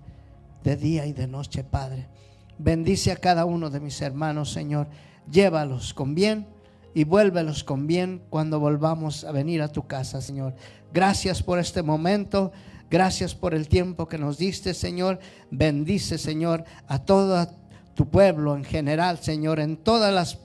[SPEAKER 1] de día y de noche, Padre. Bendice a cada uno de mis hermanos, Señor. Llévalos con bien y vuélvelos con bien cuando volvamos a venir a tu casa, Señor. Gracias por este momento. Gracias por el tiempo que nos diste, Señor. Bendice, Señor, a todo tu pueblo en general, Señor, en todas las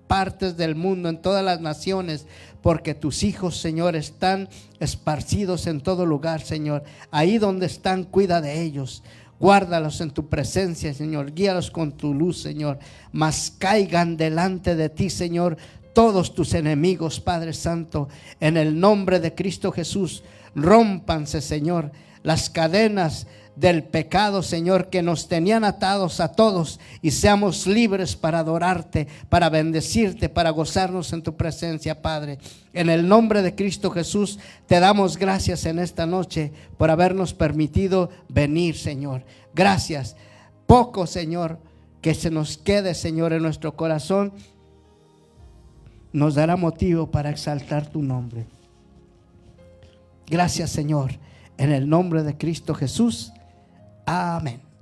[SPEAKER 1] partes del mundo, en todas las naciones, porque tus hijos, Señor, están esparcidos en todo lugar, Señor. Ahí donde están, cuida de ellos. Guárdalos en tu presencia, Señor. Guíalos con tu luz, Señor. Mas caigan delante de ti, Señor, todos tus enemigos, Padre Santo. En el nombre de Cristo Jesús, rómpanse, Señor, las cadenas del pecado, Señor, que nos tenían atados a todos, y seamos libres para adorarte, para bendecirte, para gozarnos en tu presencia, Padre. En el nombre de Cristo Jesús te damos gracias en esta noche por habernos permitido venir, Señor. Gracias. Poco, Señor, que se nos quede, Señor, en nuestro corazón, nos dará motivo para exaltar tu nombre. Gracias, Señor, en el nombre de Cristo Jesús. Amén.